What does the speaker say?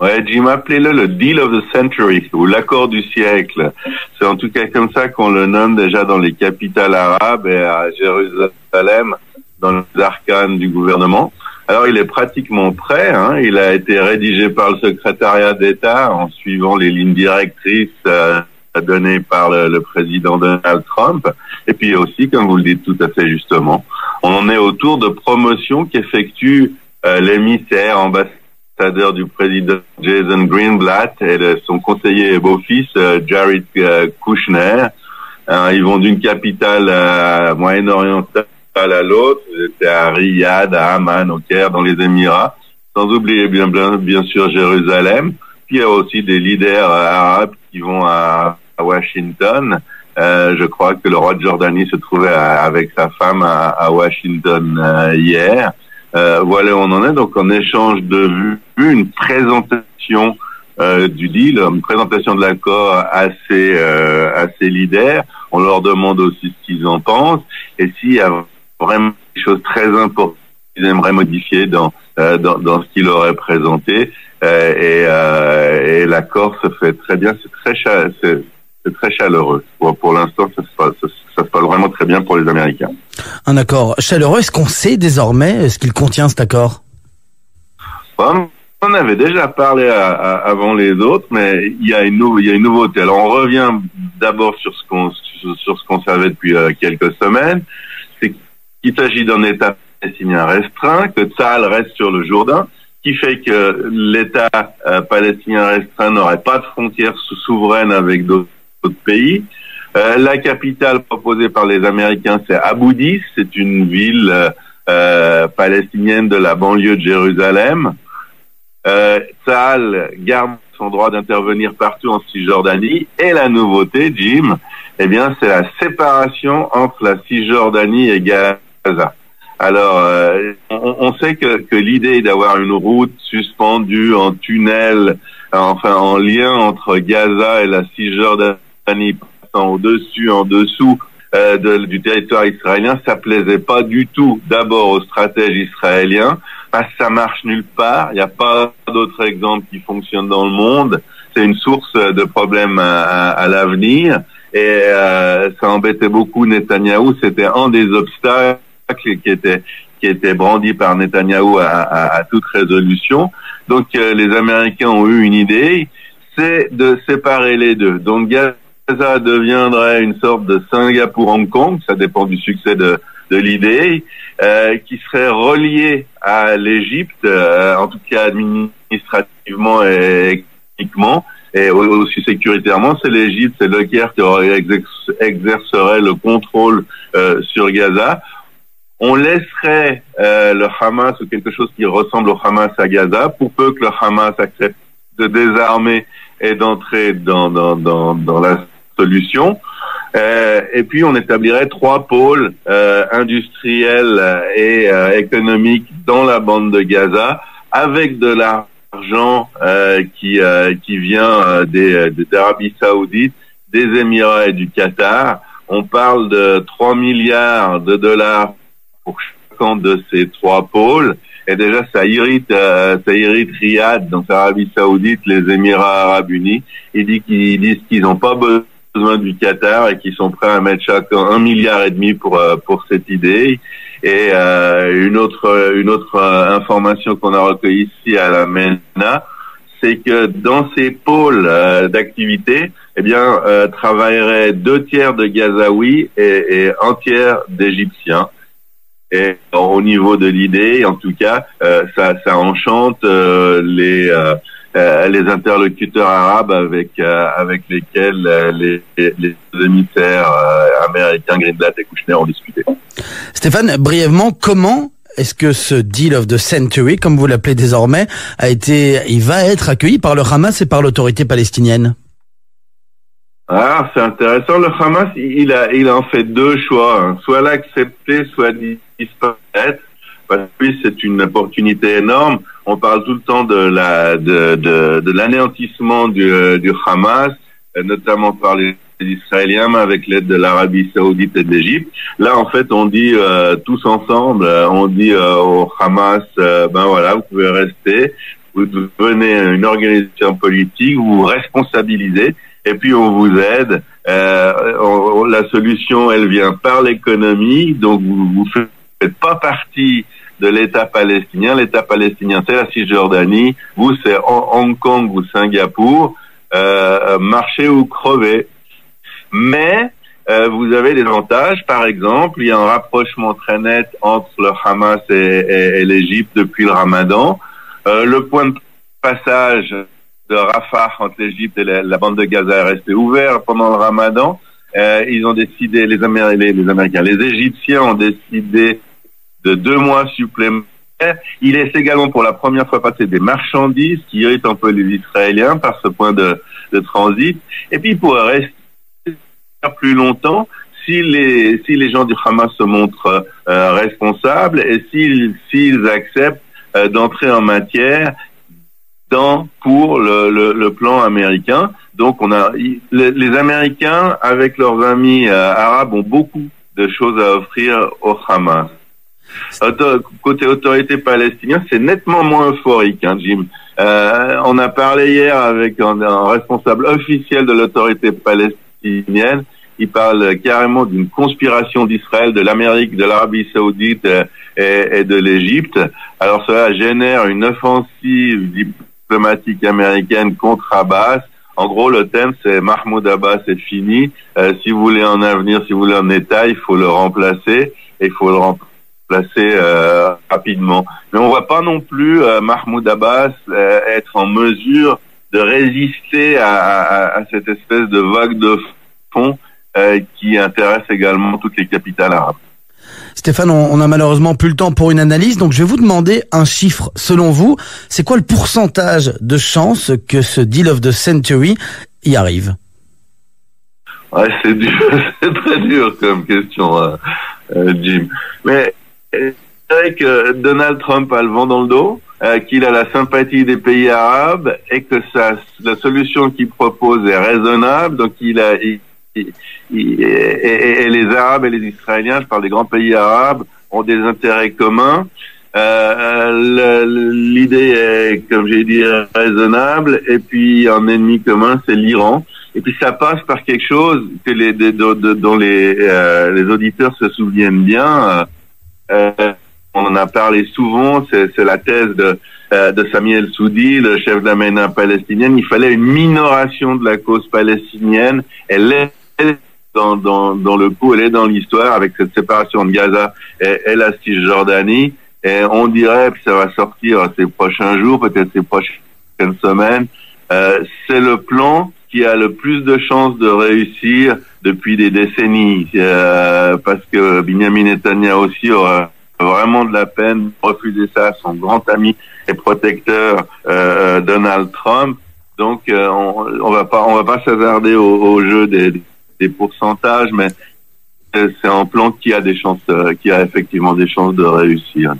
Ouais, Jim, appelez-le le Deal of the Century, ou l'accord du siècle. C'est en tout cas comme ça qu'on le nomme déjà dans les capitales arabes et à Jérusalem, dans les arcanes du gouvernement. Alors, il est pratiquement prêt, hein. Il a été rédigé par le secrétariat d'État en suivant les lignes directrices données par le président Donald Trump. Et puis aussi, comme vous le dites tout à fait justement, on en est au tour de promotion qu'effectue l'émissaire, ambassadeur du président Jason Greenblatt et son conseiller et beau-fils Jared Kushner. Ils vont d'une capitale moyen-orientale à l'autre. J'étais à Riyad, à Amman, au Caire, dans les Émirats, sans oublier bien sûr Jérusalem. Puis il y a aussi des leaders arabes qui vont à Washington. Je crois que le roi de Jordanie se trouvait avec sa femme à Washington hier. Voilà où on en est. Donc en échange de vues, une présentation du deal, une présentation de l'accord à ces leaders. On leur demande aussi ce qu'ils en pensent et s'il y a vraiment des choses très importantes qu'ils aimeraient modifier dans ce qu'il aurait présenté. Et l'accord se fait très bien. C'est très chaleureux. Pour l'instant, ça se passe vraiment très bien pour les Américains. Un accord chaleureux. Est-ce qu'on sait désormais ce qu'il contient, cet accord? On avait déjà parlé avant les autres, mais il y a une nouveauté. Alors, on revient d'abord sur ce qu'on savait depuis quelques semaines. C'est qu'il s'agit d'un État palestinien restreint, que Tsahal reste sur le Jourdain, qui fait que l'État palestinien restreint n'aurait pas de frontières souveraines avec d'autres pays. La capitale proposée par les Américains, c'est Abu Dis. C'est une ville palestinienne de la banlieue de Jérusalem. Tsahal garde son droit d'intervenir partout en Cisjordanie. Et la nouveauté, Jim, eh bien, c'est la séparation entre la Cisjordanie et Gaza. Alors, on sait que l'idée d'avoir une route suspendue en tunnel, enfin en lien entre Gaza et la Cisjordanie, passant au-dessus, en dessous du territoire israélien, ça plaisait pas du tout d'abord aux stratèges israéliens, parce que ça marche nulle part. Il n'y a pas d'autres exemples qui fonctionnent dans le monde. C'est une source de problèmes à l'avenir. Et ça embêtait beaucoup Netanyahou. C'était un des obstacles qui était brandi par Netanyahou à toute résolution. Donc les Américains ont eu une idée, c'est de séparer les deux. Donc Gaza deviendrait une sorte de Singapour-Hong Kong, ça dépend du succès de l'idée, qui serait reliée à l'Égypte, en tout cas administrativement et techniquement, et aussi sécuritairement. C'est l'Égypte, c'est le Caire qui exercerait le contrôle sur Gaza. On laisserait le Hamas ou quelque chose qui ressemble au Hamas à Gaza, pour peu que le Hamas accepte de désarmer et d'entrer dans la solution. Et puis on établirait 3 pôles industriels et économiques dans la bande de Gaza, avec de l'argent qui vient d'Arabie Saoudite, des Émirats et du Qatar. On parle de 3 milliards de dollars pour chacun de ces 3 pôles. Et déjà, ça irrite Riyad, donc l'Arabie Saoudite, les Émirats Arabes Unis. Ils disent qu'ils n'ont pas besoin du Qatar et qu'ils sont prêts à mettre chacun 1,5 milliard pour cette idée. Et une autre information qu'on a recueillie ici à la MENA, c'est que dans ces pôles d'activité, eh bien, travailleraient 2 tiers de Gazaouis et 1 tiers d'Égyptiens. Et au niveau de l'idée, en tout cas, ça enchante les interlocuteurs arabes avec lesquels les émissaires américains Greenblatt et Kushner ont discuté. Stéphane, brièvement, comment est-ce que ce Deal of the Century, comme vous l'appelez désormais, il va être accueilli par le Hamas et par l'autorité palestinienne? Ah, c'est intéressant. Le Hamas, il a en fait 2 choix, hein. Soit l'accepter, soit disparaître. Parce que c'est une opportunité énorme. On parle tout le temps de l'anéantissement du Hamas, notamment par les Israéliens, mais avec l'aide de l'Arabie Saoudite et de l'Égypte. Là, en fait, on dit tous ensemble, on dit au Hamas, ben voilà, vous pouvez rester. vous devenez une organisation politique, vous vous responsabilisez, et puis on vous aide. La solution, elle vient par l'économie, donc vous faites pas partie de l'État palestinien. L'État palestinien, c'est la Cisjordanie. Vous, c'est Hong Kong ou Singapour. Marchez ou crevez. Mais vous avez des avantages. Par exemple, il y a un rapprochement très net entre le Hamas et l'Égypte depuis le Ramadan. Le point de passage de Rafah entre l'Égypte et la bande de Gaza est resté ouvert pendant le Ramadan. Ils ont décidé, les Américains, les Égyptiens ont décidé de 2 mois supplémentaires. Il laisse également pour la première fois passer des marchandises qui irritent un peu les Israéliens par ce point de transit. Et puis il pourrait rester plus longtemps si les gens du Hamas se montrent responsables et s'ils acceptent d'entrer en matière pour le plan américain. Donc les Américains avec leurs amis arabes ont beaucoup de choses à offrir au Hamas. Côté autorité palestinienne, c'est nettement moins euphorique, Jim. On a parlé hier avec un responsable officiel de l'autorité palestinienne. Il parle carrément d'une conspiration d'Israël, de l'Amérique, de l'Arabie Saoudite et de l'Égypte. Alors cela génère une offensive diplomatique américaine contre Abbas. En gros, le thème, c'est Mahmoud Abbas est fini. Si vous voulez un avenir, si vous voulez un État, il faut le remplacer. Et il faut le remplacer rapidement. Mais on voit pas non plus Mahmoud Abbas être en mesure de résister à cette espèce de vague de fond qui intéresse également toutes les capitales arabes. Stéphane, on a malheureusement plus le temps pour une analyse, donc je vais vous demander un chiffre. Selon vous, c'est quoi le pourcentage de chances que ce deal of the century y arrive? Ouais, c'est dur, c'est très dur comme question, Jim. Mais c'est vrai que Donald Trump a le vent dans le dos, qu'il a la sympathie des pays arabes et que la solution qu'il propose est raisonnable. Donc et les Arabes et les Israéliens, je parle des grands pays arabes, ont des intérêts communs. L'idée est, comme j'ai dit, raisonnable. Et puis un ennemi commun, c'est l'Iran. Et puis ça passe par quelque chose que dont les auditeurs se souviennent bien. On en a parlé souvent. C'est la thèse de Samuel Soudi, le chef de la MENA palestinienne. Il fallait une minoration de la cause palestinienne. Elle est dans le coup, elle est dans l'histoire avec cette séparation de Gaza et la Cisjordanie. Et on dirait, puis ça va sortir ces prochains jours, peut-être ces prochaines semaines. C'est le plan qui a le plus de chances de réussir depuis des décennies, parce que Benjamin Netanyahu aussi aura vraiment de la peine de refuser ça à son grand ami et protecteur Donald Trump. Donc on va pas s'hasarder au jeu des pourcentages, mais c'est un plan qui a effectivement des chances de réussir.